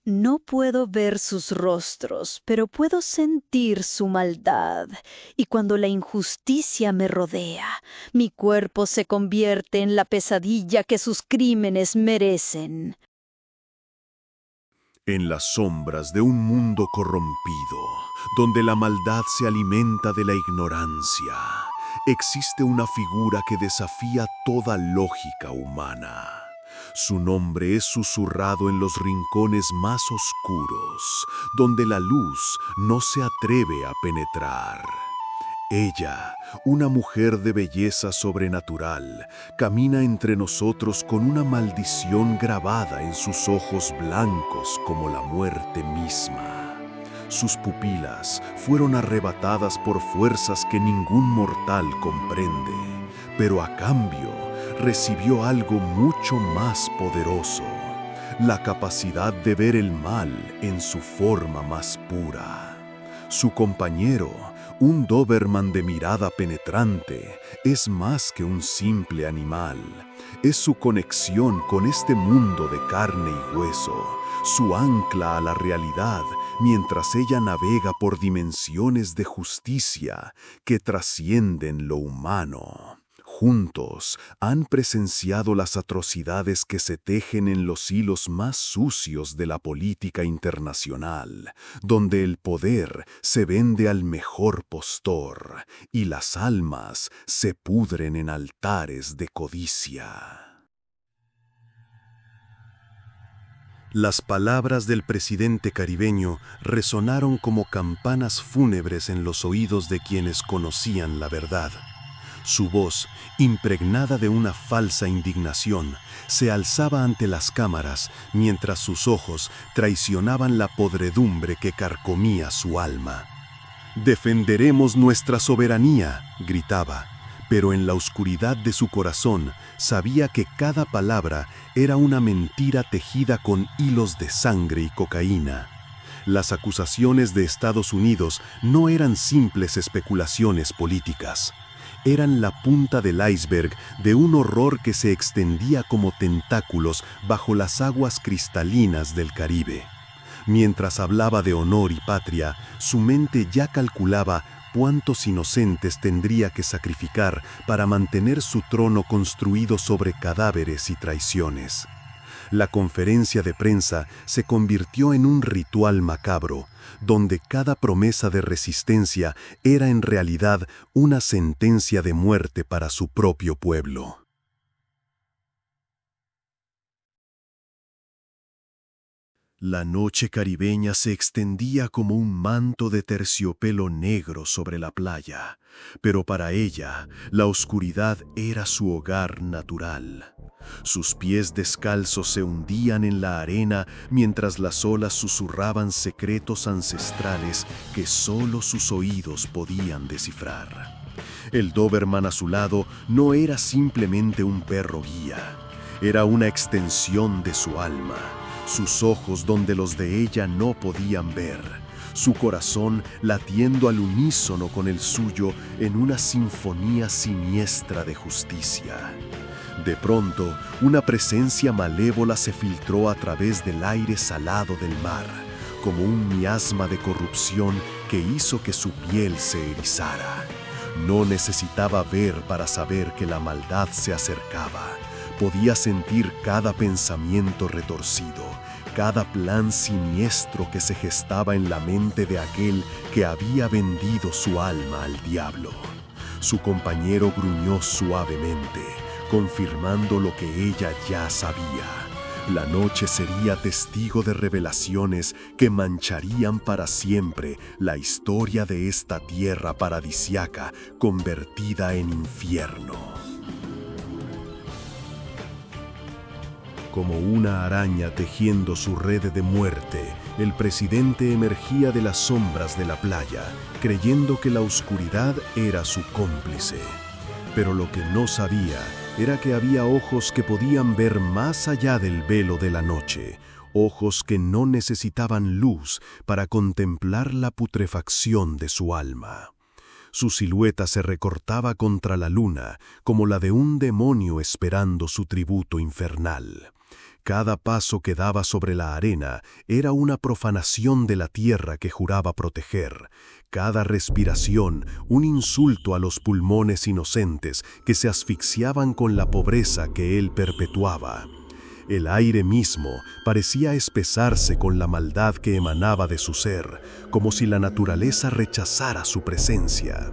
No puedo ver sus rostros, pero puedo sentir su maldad, y cuando la injusticia me rodea, mi cuerpo se convierte en la pesadilla que sus crímenes merecen. En las sombras de un mundo corrompido, donde la maldad se alimenta de la ignorancia, existe una figura que desafía toda lógica humana. Su nombre es susurrado en los rincones más oscuros, donde la luz no se atreve a penetrar. Ella, una mujer de belleza sobrenatural, camina entre nosotros con una maldición grabada en sus ojos blancos como la muerte misma. Sus pupilas fueron arrebatadas por fuerzas que ningún mortal comprende, pero a cambio recibió algo mucho más poderoso: la capacidad de ver el mal en su forma más pura. Su compañero, un Doberman de mirada penetrante, es más que un simple animal. Es su conexión con este mundo de carne y hueso, su ancla a la realidad mientras ella navega por dimensiones de justicia que trascienden lo humano. Juntos han presenciado las atrocidades que se tejen en los hilos más sucios de la política internacional, donde el poder se vende al mejor postor y las almas se pudren en altares de codicia. Las palabras del presidente caribeño resonaron como campanas fúnebres en los oídos de quienes conocían la verdad. Su voz, impregnada de una falsa indignación, se alzaba ante las cámaras mientras sus ojos traicionaban la podredumbre que carcomía su alma. «Defenderemos nuestra soberanía», gritaba, pero en la oscuridad de su corazón sabía que cada palabra era una mentira tejida con hilos de sangre y cocaína. Las acusaciones de Estados Unidos no eran simples especulaciones políticas. Eran la punta del iceberg de un horror que se extendía como tentáculos bajo las aguas cristalinas del Caribe. Mientras hablaba de honor y patria, su mente ya calculaba cuántos inocentes tendría que sacrificar para mantener su trono construido sobre cadáveres y traiciones. La conferencia de prensa se convirtió en un ritual macabro, donde cada promesa de resistencia era en realidad una sentencia de muerte para su propio pueblo. La noche caribeña se extendía como un manto de terciopelo negro sobre la playa, pero para ella la oscuridad era su hogar natural. Sus pies descalzos se hundían en la arena mientras las olas susurraban secretos ancestrales que solo sus oídos podían descifrar. El Doberman a su lado no era simplemente un perro guía, era una extensión de su alma, sus ojos donde los de ella no podían ver, su corazón latiendo al unísono con el suyo en una sinfonía siniestra de justicia. De pronto, una presencia malévola se filtró a través del aire salado del mar, como un miasma de corrupción que hizo que su piel se erizara. No necesitaba ver para saber que la maldad se acercaba. Podía sentir cada pensamiento retorcido, cada plan siniestro que se gestaba en la mente de aquel que había vendido su alma al diablo. Su compañero gruñó suavemente, confirmando lo que ella ya sabía. La noche sería testigo de revelaciones que mancharían para siempre la historia de esta tierra paradisiaca convertida en infierno. Como una araña tejiendo su red de muerte, el presidente emergía de las sombras de la playa, creyendo que la oscuridad era su cómplice. Pero lo que no sabía era que había ojos que podían ver más allá del velo de la noche, ojos que no necesitaban luz para contemplar la putrefacción de su alma. Su silueta se recortaba contra la luna, como la de un demonio esperando su tributo infernal. Cada paso que daba sobre la arena era una profanación de la tierra que juraba proteger. Cada respiración, un insulto a los pulmones inocentes que se asfixiaban con la pobreza que él perpetuaba. El aire mismo parecía espesarse con la maldad que emanaba de su ser, como si la naturaleza rechazara su presencia.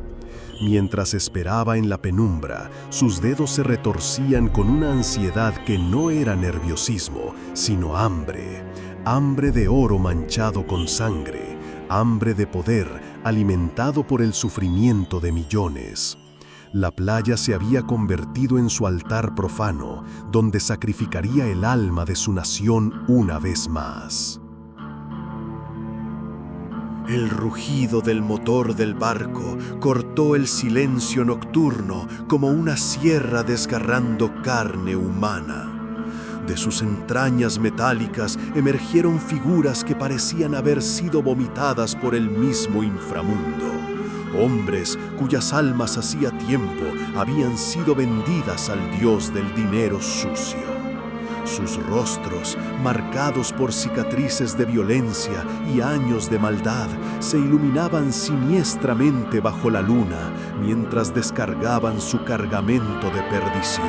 Mientras esperaba en la penumbra, sus dedos se retorcían con una ansiedad que no era nerviosismo, sino hambre. Hambre de oro manchado con sangre, hambre de poder alimentado por el sufrimiento de millones. La playa se había convertido en su altar profano, donde sacrificaría el alma de su nación una vez más. El rugido del motor del barco cortó el silencio nocturno como una sierra desgarrando carne humana. De sus entrañas metálicas emergieron figuras que parecían haber sido vomitadas por el mismo inframundo. Hombres cuyas almas hacía tiempo habían sido vendidas al dios del dinero sucio. Sus rostros, marcados por cicatrices de violencia y años de maldad, se iluminaban siniestramente bajo la luna mientras descargaban su cargamento de perdición.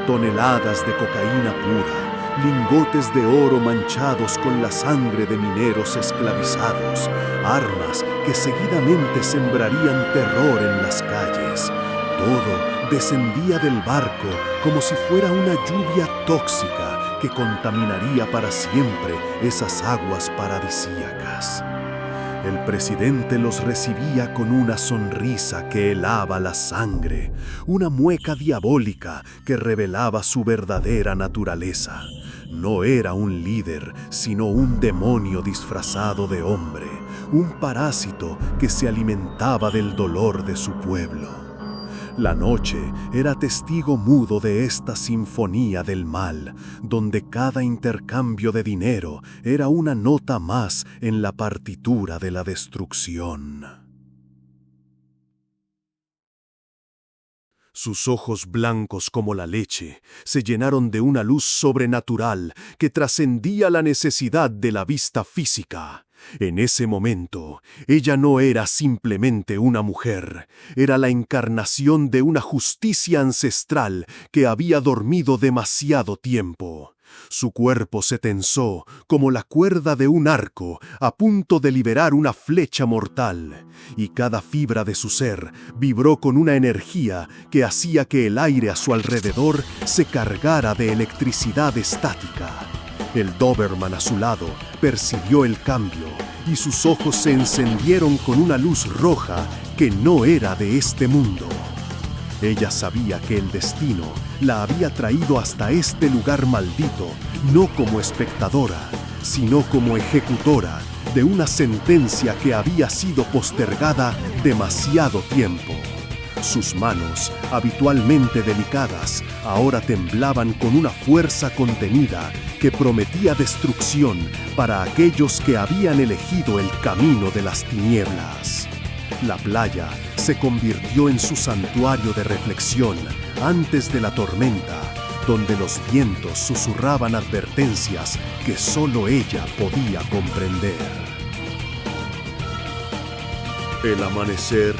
Toneladas de cocaína pura, lingotes de oro manchados con la sangre de mineros esclavizados, armas que seguidamente sembrarían terror en las calles. Todo descendía del barco como si fuera una lluvia tóxica que contaminaría para siempre esas aguas paradisíacas. El presidente los recibía con una sonrisa que helaba la sangre, una mueca diabólica que revelaba su verdadera naturaleza. No era un líder, sino un demonio disfrazado de hombre, un parásito que se alimentaba del dolor de su pueblo. La noche era testigo mudo de esta sinfonía del mal, donde cada intercambio de dinero era una nota más en la partitura de la destrucción. Sus ojos blancos como la leche se llenaron de una luz sobrenatural que trascendía la necesidad de la vista física. En ese momento, ella no era simplemente una mujer, era la encarnación de una justicia ancestral que había dormido demasiado tiempo. Su cuerpo se tensó como la cuerda de un arco a punto de liberar una flecha mortal, y cada fibra de su ser vibró con una energía que hacía que el aire a su alrededor se cargara de electricidad estática. El Doberman a su lado percibió el cambio y sus ojos se encendieron con una luz roja que no era de este mundo. Ella sabía que el destino la había traído hasta este lugar maldito, no como espectadora, sino como ejecutora de una sentencia que había sido postergada demasiado tiempo. Sus manos, habitualmente delicadas, ahora temblaban con una fuerza contenida que prometía destrucción para aquellos que habían elegido el camino de las tinieblas. La playa se convirtió en su santuario de reflexión antes de la tormenta, donde los vientos susurraban advertencias que solo ella podía comprender. El amanecer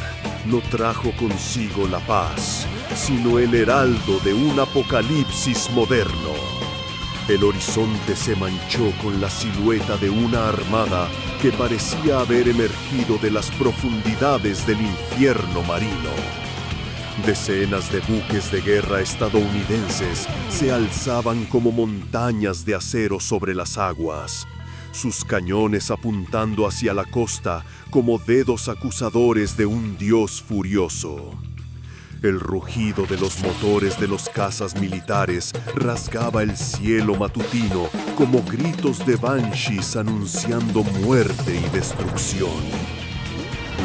no trajo consigo la paz, sino el heraldo de un apocalipsis moderno. El horizonte se manchó con la silueta de una armada que parecía haber emergido de las profundidades del infierno marino. Decenas de buques de guerra estadounidenses se alzaban como montañas de acero sobre las aguas, sus cañones apuntando hacia la costa como dedos acusadores de un dios furioso. El rugido de los motores de los cazas militares rasgaba el cielo matutino como gritos de banshees anunciando muerte y destrucción.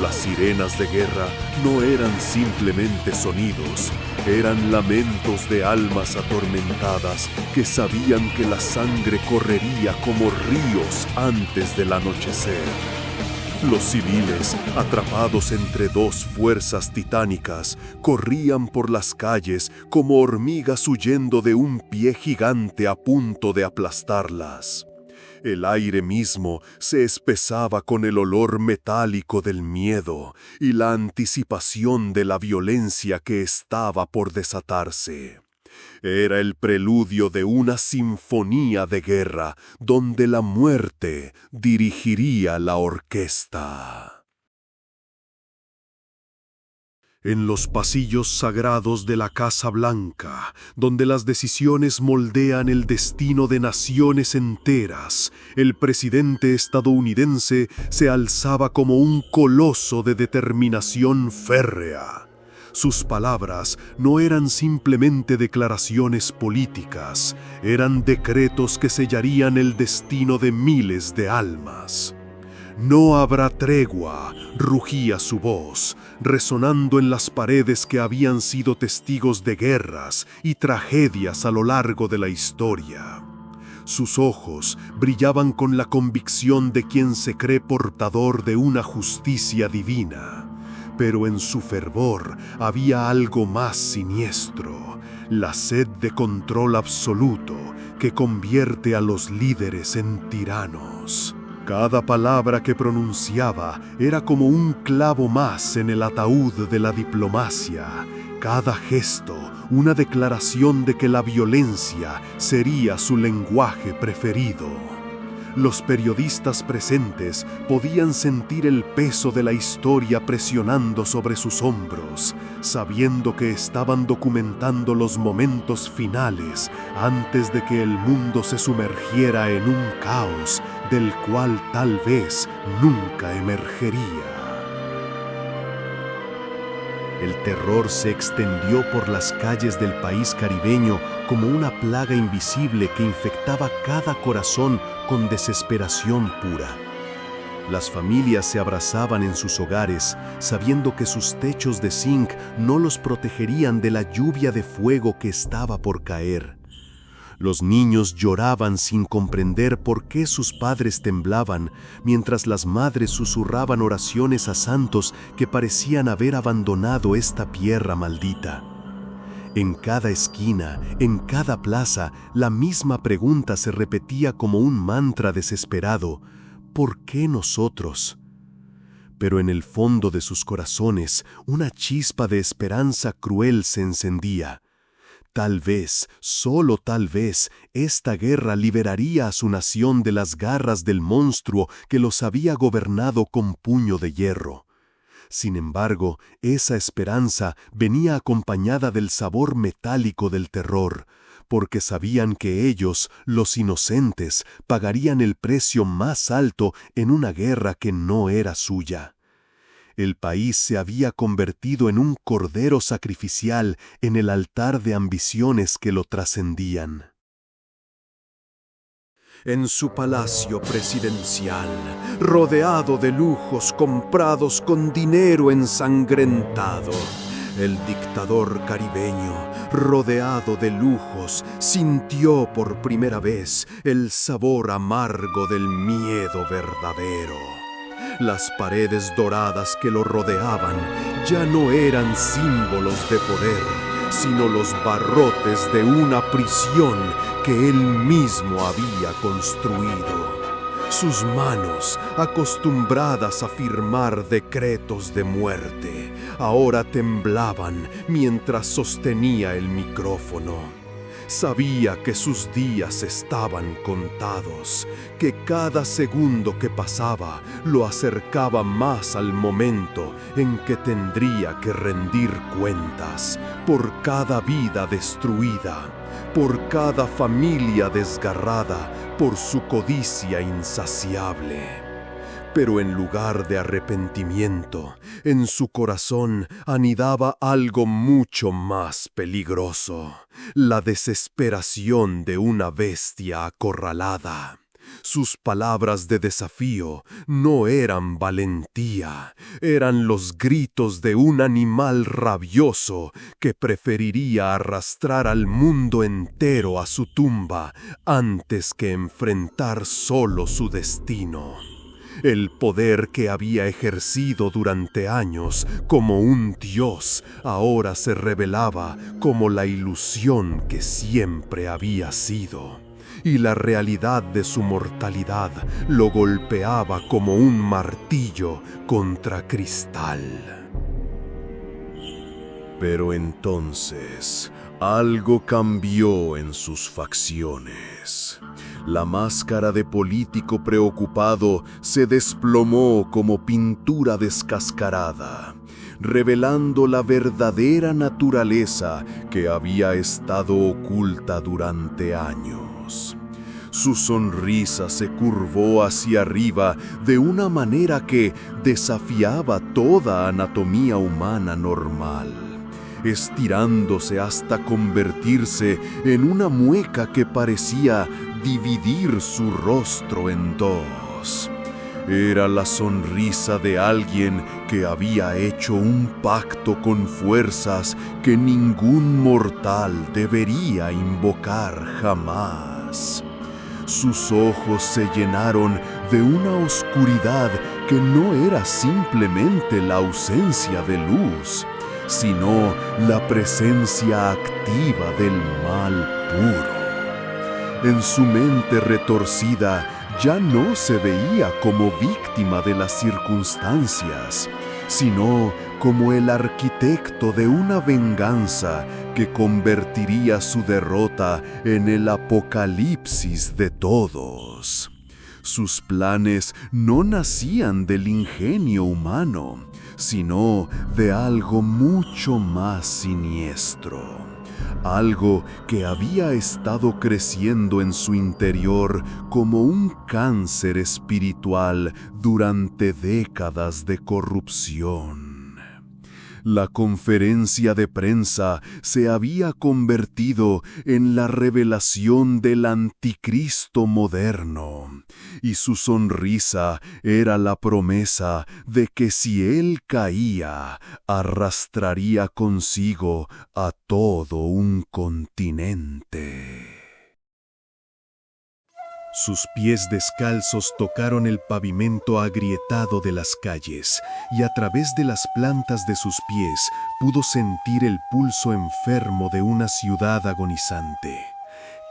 Las sirenas de guerra no eran simplemente sonidos, eran lamentos de almas atormentadas que sabían que la sangre correría como ríos antes del anochecer. Los civiles, atrapados entre dos fuerzas titánicas, corrían por las calles como hormigas huyendo de un pie gigante a punto de aplastarlas. El aire mismo se espesaba con el olor metálico del miedo y la anticipación de la violencia que estaba por desatarse. Era el preludio de una sinfonía de guerra donde la muerte dirigiría la orquesta. En los pasillos sagrados de la Casa Blanca, donde las decisiones moldean el destino de naciones enteras, el presidente estadounidense se alzaba como un coloso de determinación férrea. Sus palabras no eran simplemente declaraciones políticas, eran decretos que sellarían el destino de miles de almas. «No habrá tregua», rugía su voz, resonando en las paredes que habían sido testigos de guerras y tragedias a lo largo de la historia. Sus ojos brillaban con la convicción de quien se cree portador de una justicia divina. Pero en su fervor había algo más siniestro, la sed de control absoluto que convierte a los líderes en tiranos. Cada palabra que pronunciaba era como un clavo más en el ataúd de la diplomacia, cada gesto una declaración de que la violencia sería su lenguaje preferido. Los periodistas presentes podían sentir el peso de la historia presionando sobre sus hombros, sabiendo que estaban documentando los momentos finales antes de que el mundo se sumergiera en un caos del cual tal vez nunca emergería. El terror se extendió por las calles del país caribeño como una plaga invisible que infectaba cada corazón con desesperación pura. Las familias se abrazaban en sus hogares, sabiendo que sus techos de zinc no los protegerían de la lluvia de fuego que estaba por caer. Los niños lloraban sin comprender por qué sus padres temblaban, mientras las madres susurraban oraciones a santos que parecían haber abandonado esta tierra maldita. En cada esquina, en cada plaza, la misma pregunta se repetía como un mantra desesperado: ¿por qué nosotros? Pero en el fondo de sus corazones, una chispa de esperanza cruel se encendía. Tal vez, solo tal vez, esta guerra liberaría a su nación de las garras del monstruo que los había gobernado con puño de hierro. Sin embargo, esa esperanza venía acompañada del sabor metálico del terror, porque sabían que ellos, los inocentes, pagarían el precio más alto en una guerra que no era suya. El país se había convertido en un cordero sacrificial en el altar de ambiciones que lo trascendían. En su palacio presidencial, rodeado de lujos comprados con dinero ensangrentado, el dictador caribeño, rodeado de lujos, sintió por primera vez el sabor amargo del miedo verdadero. Las paredes doradas que lo rodeaban ya no eran símbolos de poder, sino los barrotes de una prisión que él mismo había construido. Sus manos, acostumbradas a firmar decretos de muerte, ahora temblaban mientras sostenía el micrófono. Sabía que sus días estaban contados, que cada segundo que pasaba lo acercaba más al momento en que tendría que rendir cuentas por cada vida destruida, por cada familia desgarrada por su codicia insaciable. Pero en lugar de arrepentimiento, en su corazón anidaba algo mucho más peligroso: la desesperación de una bestia acorralada. Sus palabras de desafío no eran valentía, eran los gritos de un animal rabioso que preferiría arrastrar al mundo entero a su tumba antes que enfrentar solo su destino. El poder que había ejercido durante años como un dios ahora se revelaba como la ilusión que siempre había sido, y la realidad de su mortalidad lo golpeaba como un martillo contra cristal. Pero entonces algo cambió en sus facciones. La máscara de político preocupado se desplomó como pintura descascarada, revelando la verdadera naturaleza que había estado oculta durante años. Su sonrisa se curvó hacia arriba de una manera que desafiaba toda anatomía humana normal, estirándose hasta convertirse en una mueca que parecía dividir su rostro en dos. Era la sonrisa de alguien que había hecho un pacto con fuerzas que ningún mortal debería invocar jamás. Sus ojos se llenaron de una oscuridad que no era simplemente la ausencia de luz, sino la presencia activa del mal puro. En su mente retorcida ya no se veía como víctima de las circunstancias, sino como el arquitecto de una venganza que convertiría su derrota en el apocalipsis de todos. Sus planes no nacían del ingenio humano, sino de algo mucho más siniestro. Algo que había estado creciendo en su interior como un cáncer espiritual durante décadas de corrupción. La conferencia de prensa se había convertido en la revelación del anticristo moderno, y su sonrisa era la promesa de que si él caía, arrastraría consigo a todo un continente. Sus pies descalzos tocaron el pavimento agrietado de las calles, y a través de las plantas de sus pies pudo sentir el pulso enfermo de una ciudad agonizante.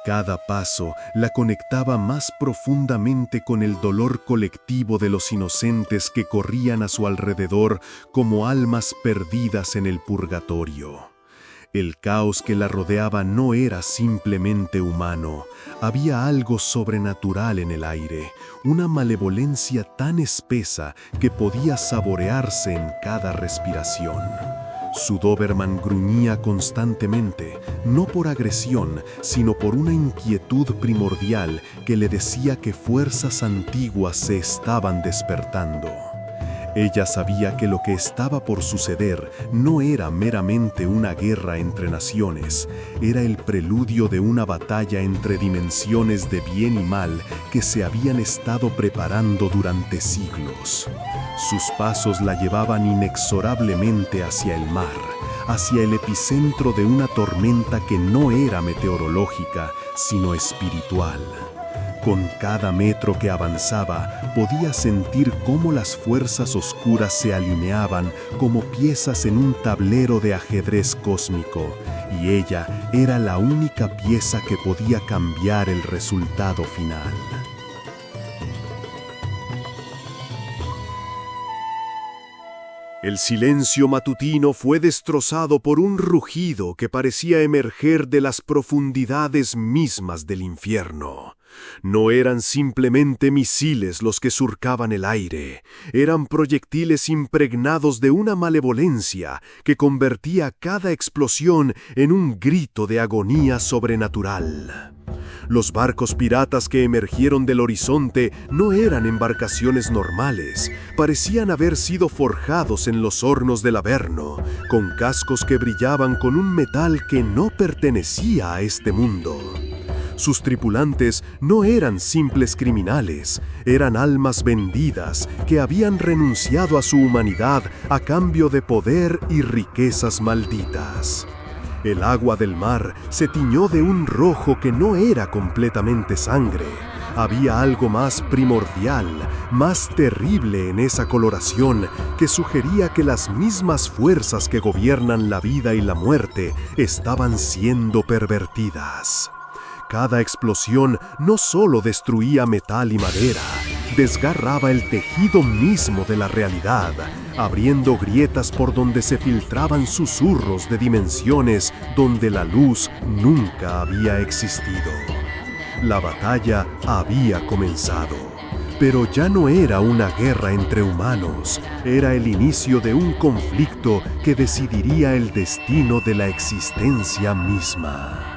Cada paso la conectaba más profundamente con el dolor colectivo de los inocentes que corrían a su alrededor como almas perdidas en el purgatorio. El caos que la rodeaba no era simplemente humano. Había algo sobrenatural en el aire, una malevolencia tan espesa que podía saborearse en cada respiración. Su Doberman gruñía constantemente, no por agresión, sino por una inquietud primordial que le decía que fuerzas antiguas se estaban despertando. Ella sabía que lo que estaba por suceder no era meramente una guerra entre naciones, era el preludio de una batalla entre dimensiones de bien y mal que se habían estado preparando durante siglos. Sus pasos la llevaban inexorablemente hacia el mar, hacia el epicentro de una tormenta que no era meteorológica, sino espiritual. Con cada metro que avanzaba, podía sentir cómo las fuerzas oscuras se alineaban como piezas en un tablero de ajedrez cósmico, y ella era la única pieza que podía cambiar el resultado final. El silencio matutino fue destrozado por un rugido que parecía emerger de las profundidades mismas del infierno. No eran simplemente misiles los que surcaban el aire, eran proyectiles impregnados de una malevolencia que convertía cada explosión en un grito de agonía sobrenatural. Los barcos piratas que emergieron del horizonte no eran embarcaciones normales, parecían haber sido forjados en los hornos del Averno, con cascos que brillaban con un metal que no pertenecía a este mundo. Sus tripulantes no eran simples criminales, eran almas vendidas que habían renunciado a su humanidad a cambio de poder y riquezas malditas. El agua del mar se tiñó de un rojo que no era completamente sangre, Había algo más primordial, más terrible en esa coloración que sugería que las mismas fuerzas que gobiernan la vida y la muerte estaban siendo pervertidas. Cada explosión no solo destruía metal y madera, desgarraba el tejido mismo de la realidad, abriendo grietas por donde se filtraban susurros de dimensiones donde la luz nunca había existido. La batalla había comenzado, pero ya no era una guerra entre humanos, era el inicio de un conflicto que decidiría el destino de la existencia misma.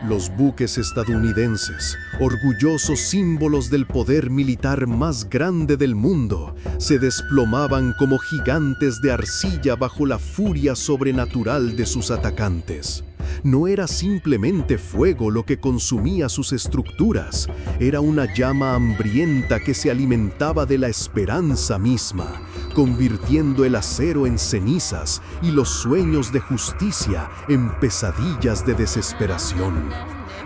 Los buques estadounidenses, orgullosos símbolos del poder militar más grande del mundo, se desplomaban como gigantes de arcilla bajo la furia sobrenatural de sus atacantes. No era simplemente fuego lo que consumía sus estructuras, era una llama hambrienta que se alimentaba de la esperanza misma, convirtiendo el acero en cenizas y los sueños de justicia en pesadillas de desesperación.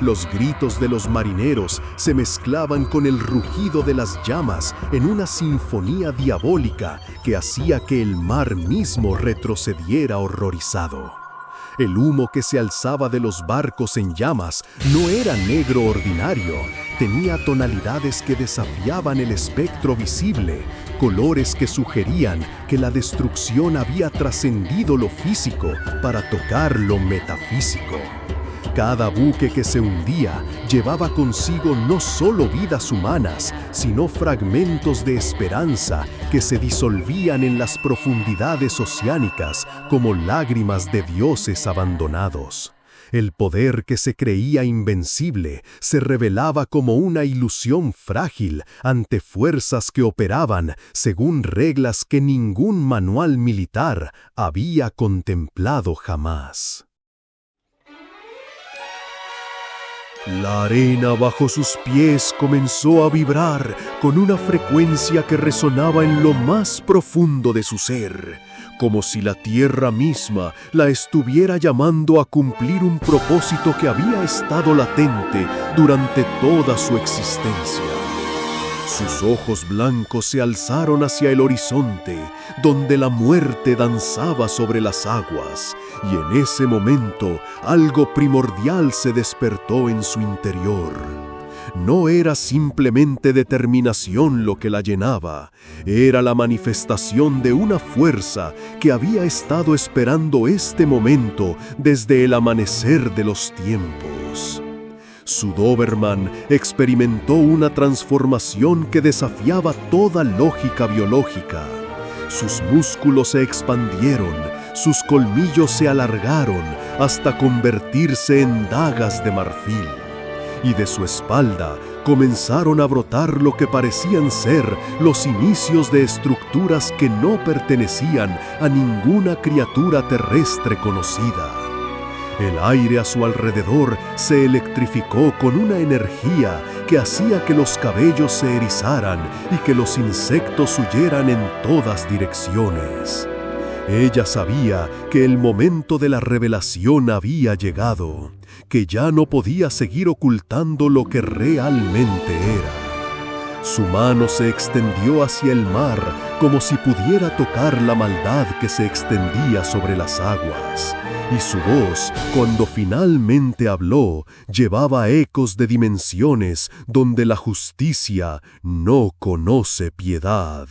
Los gritos de los marineros se mezclaban con el rugido de las llamas en una sinfonía diabólica que hacía que el mar mismo retrocediera horrorizado. El humo que se alzaba de los barcos en llamas no era negro ordinario, tenía tonalidades que desafiaban el espectro visible, colores que sugerían que la destrucción había trascendido lo físico para tocar lo metafísico. Cada buque que se hundía llevaba consigo no solo vidas humanas, sino fragmentos de esperanza que se disolvían en las profundidades oceánicas como lágrimas de dioses abandonados. El poder que se creía invencible se revelaba como una ilusión frágil ante fuerzas que operaban según reglas que ningún manual militar había contemplado jamás. La arena bajo sus pies comenzó a vibrar con una frecuencia que resonaba en lo más profundo de su ser, como si la tierra misma la estuviera llamando a cumplir un propósito que había estado latente durante toda su existencia. Sus ojos blancos se alzaron hacia el horizonte, donde la muerte danzaba sobre las aguas, y en ese momento algo primordial se despertó en su interior. No era simplemente determinación lo que la llenaba, era la manifestación de una fuerza que había estado esperando este momento desde el amanecer de los tiempos. Su Doberman experimentó una transformación que desafiaba toda lógica biológica. Sus músculos se expandieron, sus colmillos se alargaron hasta convertirse en dagas de marfil. Y de su espalda comenzaron a brotar lo que parecían ser los inicios de estructuras que no pertenecían a ninguna criatura terrestre conocida. El aire a su alrededor se electrificó con una energía que hacía que los cabellos se erizaran y que los insectos huyeran en todas direcciones. Ella sabía que el momento de la revelación había llegado, que ya no podía seguir ocultando lo que realmente era. Su mano se extendió hacia el mar como si pudiera tocar la maldad que se extendía sobre las aguas. Y su voz, cuando finalmente habló, llevaba ecos de dimensiones donde la justicia no conoce piedad.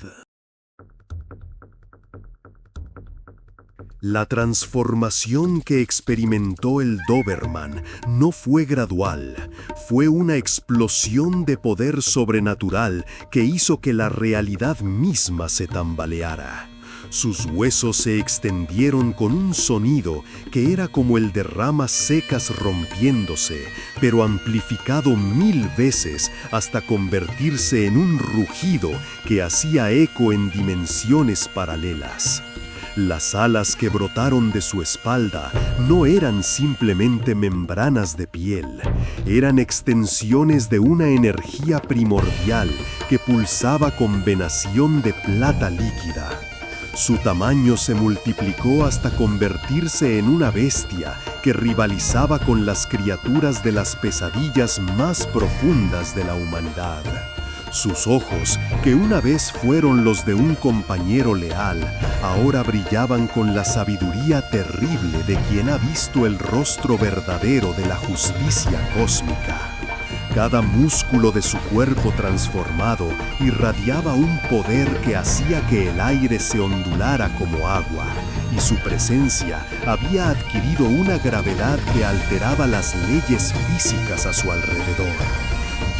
La transformación que experimentó el Doberman no fue gradual, fue una explosión de poder sobrenatural que hizo que la realidad misma se tambaleara. Sus huesos se extendieron con un sonido que era como el de ramas secas rompiéndose, pero amplificado 1000 veces hasta convertirse en un rugido que hacía eco en dimensiones paralelas. Las alas que brotaron de su espalda no eran simplemente membranas de piel, eran extensiones de una energía primordial que pulsaba con venación de plata líquida. Su tamaño se multiplicó hasta convertirse en una bestia que rivalizaba con las criaturas de las pesadillas más profundas de la humanidad. Sus ojos, que una vez fueron los de un compañero leal, ahora brillaban con la sabiduría terrible de quien ha visto el rostro verdadero de la justicia cósmica. Cada músculo de su cuerpo transformado irradiaba un poder que hacía que el aire se ondulara como agua, y su presencia había adquirido una gravedad que alteraba las leyes físicas a su alrededor.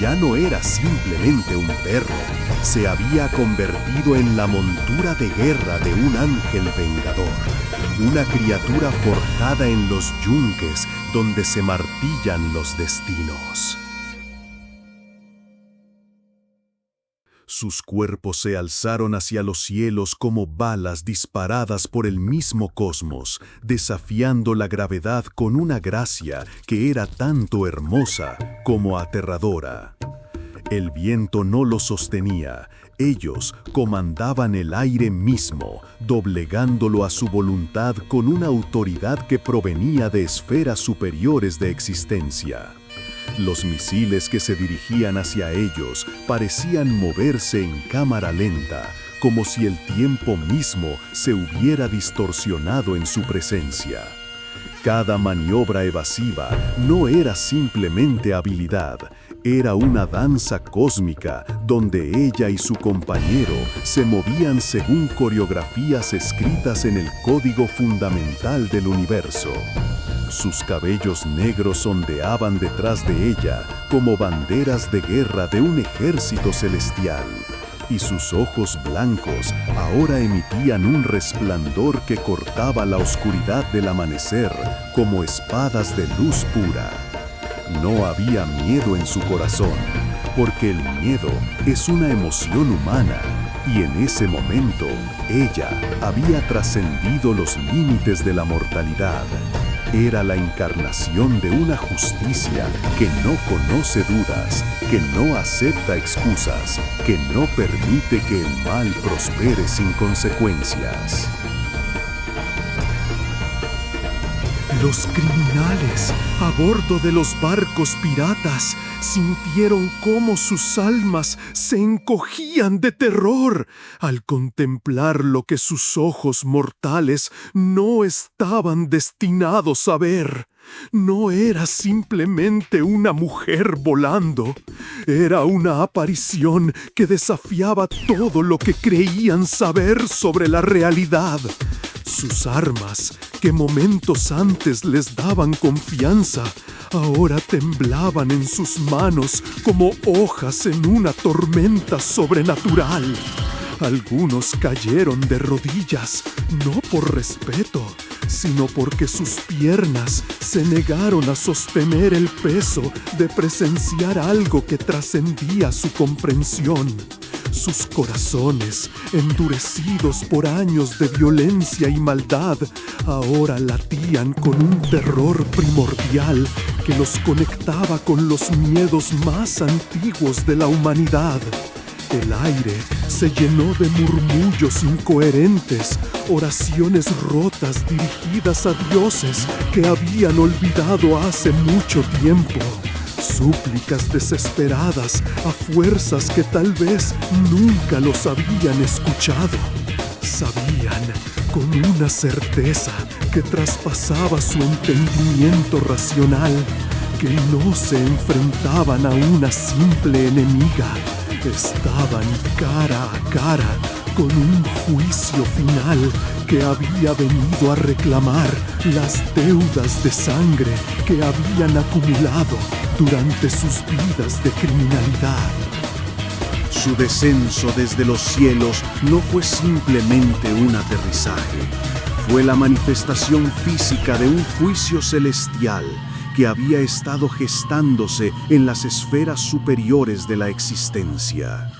Ya no era simplemente un perro, se había convertido en la montura de guerra de un ángel vengador, una criatura forjada en los yunques donde se martillan los destinos. Sus cuerpos se alzaron hacia los cielos como balas disparadas por el mismo cosmos, desafiando la gravedad con una gracia que era tanto hermosa como aterradora. El viento no los sostenía, ellos comandaban el aire mismo, doblegándolo a su voluntad con una autoridad que provenía de esferas superiores de existencia. Los misiles que se dirigían hacia ellos parecían moverse en cámara lenta, como si el tiempo mismo se hubiera distorsionado en su presencia. Cada maniobra evasiva no era simplemente habilidad, era una danza cósmica donde ella y su compañero se movían según coreografías escritas en el código fundamental del universo. Sus cabellos negros ondeaban detrás de ella como banderas de guerra de un ejército celestial, y sus ojos blancos ahora emitían un resplandor que cortaba la oscuridad del amanecer como espadas de luz pura. No había miedo en su corazón, porque el miedo es una emoción humana, y en ese momento ella había trascendido los límites de la mortalidad. Era la encarnación de una justicia que no conoce dudas, que no acepta excusas, que no permite que el mal prospere sin consecuencias. Los criminales a bordo de los barcos piratas sintieron cómo sus almas se encogían de terror al contemplar lo que sus ojos mortales no estaban destinados a ver. No era simplemente una mujer volando, era una aparición que desafiaba todo lo que creían saber sobre la realidad. Sus armas, que momentos antes les daban confianza, ahora temblaban en sus manos como hojas en una tormenta sobrenatural. Algunos cayeron de rodillas, no por respeto, sino porque sus piernas se negaron a sostener el peso de presenciar algo que trascendía su comprensión. Sus corazones, endurecidos por años de violencia y maldad, ahora latían con un terror primordial que los conectaba con los miedos más antiguos de la humanidad. El aire se llenó de murmullos incoherentes, oraciones rotas dirigidas a dioses que habían olvidado hace mucho tiempo, súplicas desesperadas a fuerzas que tal vez nunca los habían escuchado. Sabían con una certeza que traspasaba su entendimiento racional que no se enfrentaban a una simple enemiga. Estaban cara a cara con un juicio final que había venido a reclamar las deudas de sangre que habían acumulado durante sus vidas de criminalidad. Su descenso desde los cielos no fue simplemente un aterrizaje, fue la manifestación física de un juicio celestial que había estado gestándose en las esferas superiores de la existencia.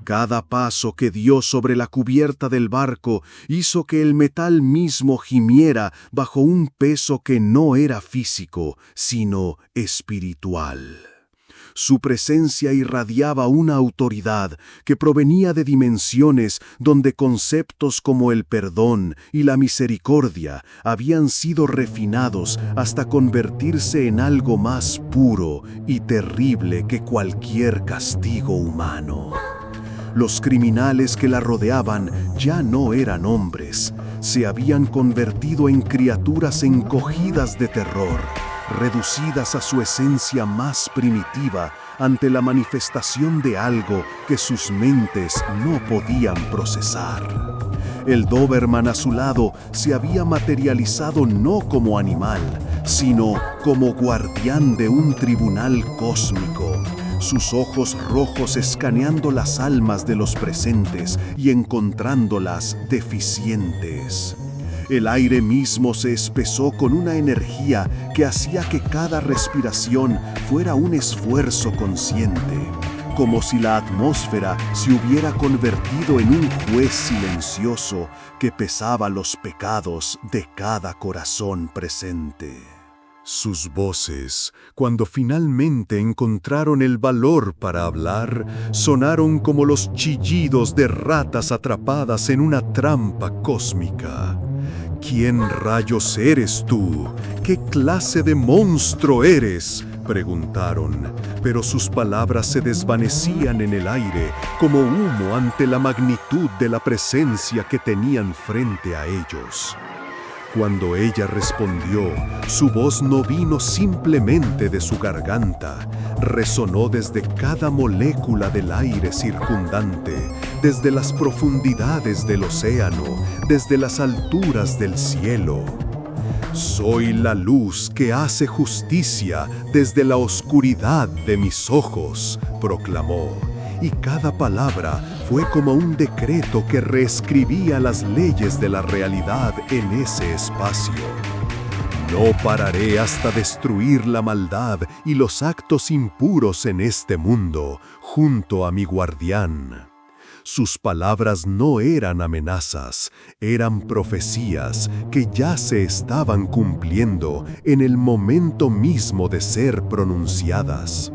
Cada paso que dio sobre la cubierta del barco hizo que el metal mismo gimiera bajo un peso que no era físico, sino espiritual. Su presencia irradiaba una autoridad que provenía de dimensiones donde conceptos como el perdón y la misericordia habían sido refinados hasta convertirse en algo más puro y terrible que cualquier castigo humano. Los criminales que la rodeaban ya no eran hombres, se habían convertido en criaturas encogidas de terror, reducidas a su esencia más primitiva ante la manifestación de algo que sus mentes no podían procesar. El Doberman a su lado se había materializado no como animal, sino como guardián de un tribunal cósmico, sus ojos rojos escaneando las almas de los presentes y encontrándolas deficientes. El aire mismo se espesó con una energía que hacía que cada respiración fuera un esfuerzo consciente, como si la atmósfera se hubiera convertido en un juez silencioso que pesaba los pecados de cada corazón presente. Sus voces, cuando finalmente encontraron el valor para hablar, sonaron como los chillidos de ratas atrapadas en una trampa cósmica. ¿Quién rayos eres tú? ¿Qué clase de monstruo eres?, preguntaron, pero sus palabras se desvanecían en el aire como humo ante la magnitud de la presencia que tenían frente a ellos. Cuando ella respondió, su voz no vino simplemente de su garganta, resonó desde cada molécula del aire circundante, desde las profundidades del océano, desde las alturas del cielo. Soy la luz que hace justicia desde la oscuridad de mis ojos, proclamó, y cada palabra fue como un decreto que reescribía las leyes de la realidad en ese espacio. No pararé hasta destruir la maldad y los actos impuros en este mundo, junto a mi guardián. Sus palabras no eran amenazas, eran profecías que ya se estaban cumpliendo en el momento mismo de ser pronunciadas.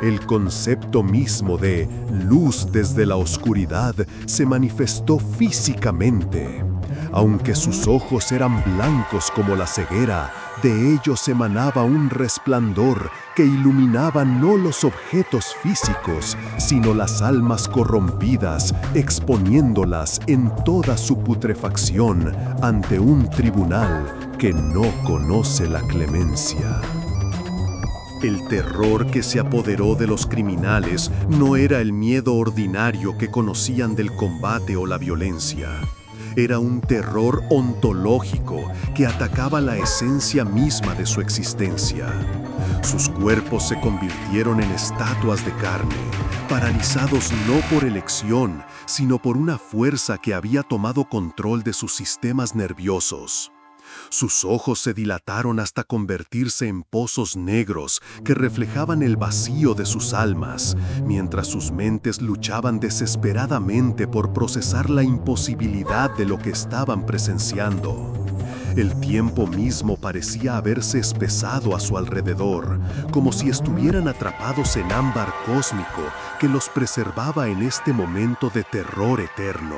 El concepto mismo de luz desde la oscuridad se manifestó físicamente. Aunque sus ojos eran blancos como la ceguera, de ellos emanaba un resplandor que iluminaba no los objetos físicos, sino las almas corrompidas, exponiéndolas en toda su putrefacción ante un tribunal que no conoce la clemencia. El terror que se apoderó de los criminales no era el miedo ordinario que conocían del combate o la violencia. Era un terror ontológico que atacaba la esencia misma de su existencia. Sus cuerpos se convirtieron en estatuas de carne, paralizados no por elección, sino por una fuerza que había tomado control de sus sistemas nerviosos. Sus ojos se dilataron hasta convertirse en pozos negros que reflejaban el vacío de sus almas, mientras sus mentes luchaban desesperadamente por procesar la imposibilidad de lo que estaban presenciando. El tiempo mismo parecía haberse espesado a su alrededor, como si estuvieran atrapados en ámbar cósmico que los preservaba en este momento de terror eterno.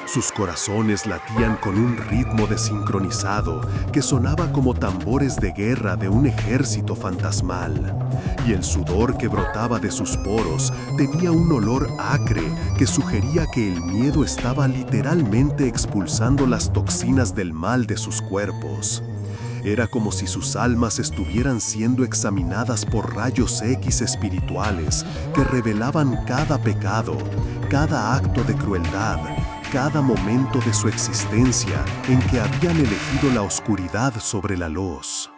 Sus corazones latían con un ritmo desincronizado que sonaba como tambores de guerra de un ejército fantasmal, y el sudor que brotaba de sus poros tenía un olor acre que sugería que el miedo estaba literalmente expulsando las toxinas del mal de sus cuerpos. Era como si sus almas estuvieran siendo examinadas por rayos X espirituales que revelaban cada pecado, cada acto de crueldad, cada momento de su existencia en que habían elegido la oscuridad sobre la luz.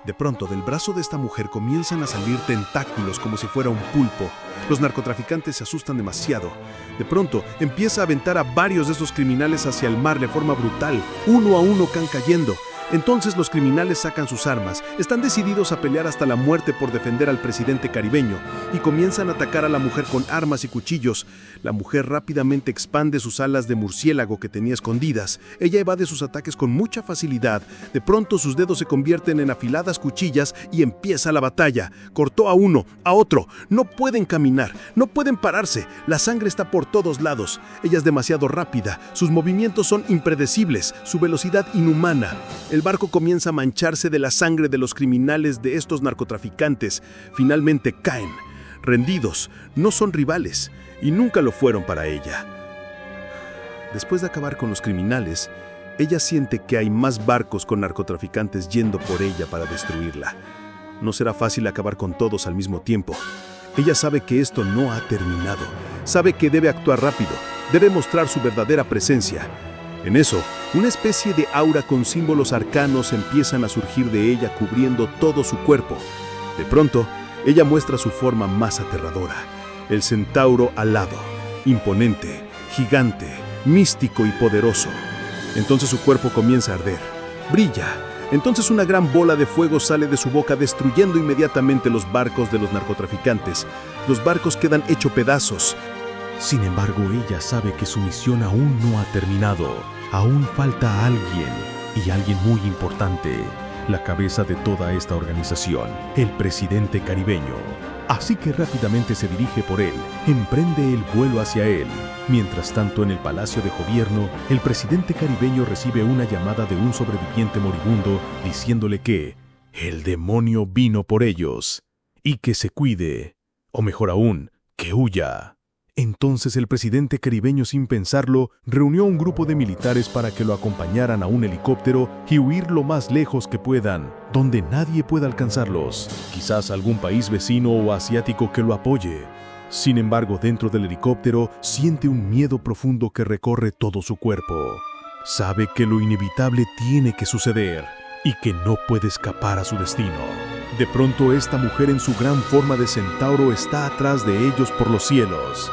De pronto, del brazo de esta mujer comienzan a salir tentáculos como si fuera un pulpo. Los narcotraficantes se asustan demasiado. De pronto, empieza a aventar a varios de estos criminales hacia el mar de forma brutal. Uno a uno caen cayendo. Entonces los criminales sacan sus armas, están decididos a pelear hasta la muerte por defender al presidente caribeño y comienzan a atacar a la mujer con armas y cuchillos. La mujer rápidamente expande sus alas de murciélago que tenía escondidas. Ella evade sus ataques con mucha facilidad. De pronto sus dedos se convierten en afiladas cuchillas y empieza la batalla. Cortó a uno, a otro. No pueden caminar, no pueden pararse. La sangre está por todos lados. Ella es demasiado rápida, sus movimientos son impredecibles, su velocidad inhumana. El barco comienza a mancharse de la sangre de los criminales de estos narcotraficantes. Finalmente caen. Rendidos, no son rivales y nunca lo fueron para ella. Después de acabar con los criminales, ella siente que hay más barcos con narcotraficantes yendo por ella para destruirla. No será fácil acabar con todos al mismo tiempo. Ella sabe que esto no ha terminado. Sabe que debe actuar rápido, debe mostrar su verdadera presencia. En eso, una especie de aura con símbolos arcanos empiezan a surgir de ella cubriendo todo su cuerpo. De pronto, ella muestra su forma más aterradora, el centauro alado, imponente, gigante, místico y poderoso. Entonces su cuerpo comienza a arder, brilla. Entonces una gran bola de fuego sale de su boca destruyendo inmediatamente los barcos de los narcotraficantes. Los barcos quedan hechos pedazos. Sin embargo, ella sabe que su misión aún no ha terminado. Aún falta alguien, y alguien muy importante, la cabeza de toda esta organización, el presidente caribeño. Así que rápidamente se dirige por él, emprende el vuelo hacia él. Mientras tanto, en el Palacio de Gobierno, el presidente caribeño recibe una llamada de un sobreviviente moribundo diciéndole que el demonio vino por ellos y que se cuide, o mejor aún, que huya. Entonces el presidente caribeño, sin pensarlo, reunió un grupo de militares para que lo acompañaran a un helicóptero y huir lo más lejos que puedan, donde nadie pueda alcanzarlos. Quizás algún país vecino o asiático que lo apoye. Sin embargo, dentro del helicóptero siente un miedo profundo que recorre todo su cuerpo. Sabe que lo inevitable tiene que suceder y que no puede escapar a su destino. De pronto, esta mujer en su gran forma de centauro está atrás de ellos por los cielos.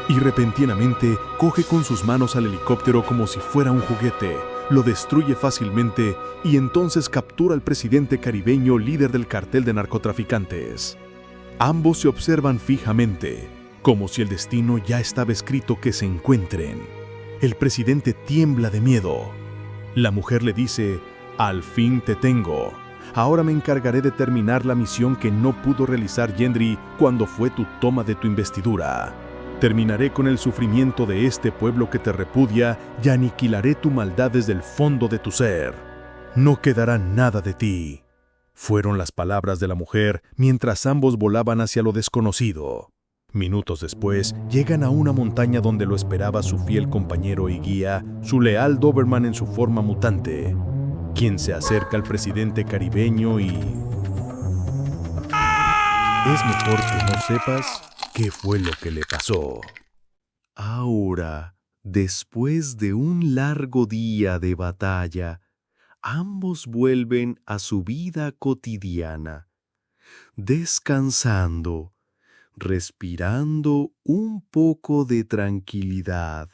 Y repentinamente coge con sus manos al helicóptero como si fuera un juguete, lo destruye fácilmente y entonces captura al presidente caribeño, líder del cartel de narcotraficantes. Ambos se observan fijamente, como si el destino ya estaba escrito que se encuentren. El presidente tiembla de miedo. La mujer le dice: «Al fin te tengo. Ahora me encargaré de terminar la misión que no pudo realizar Gendry cuando fue tu toma de tu investidura. Terminaré con el sufrimiento de este pueblo que te repudia y aniquilaré tu maldad desde el fondo de tu ser. No quedará nada de ti». Fueron las palabras de la mujer mientras ambos volaban hacia lo desconocido. Minutos después, llegan a una montaña donde lo esperaba su fiel compañero y guía, su leal Doberman en su forma mutante, quien se acerca al presidente caribeño y... Es mejor que no sepas qué fue lo que le pasó. Ahora, después de un largo día de batalla, ambos vuelven a su vida cotidiana, descansando, respirando un poco de tranquilidad,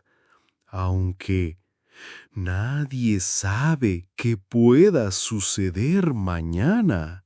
aunque nadie sabe qué pueda suceder mañana.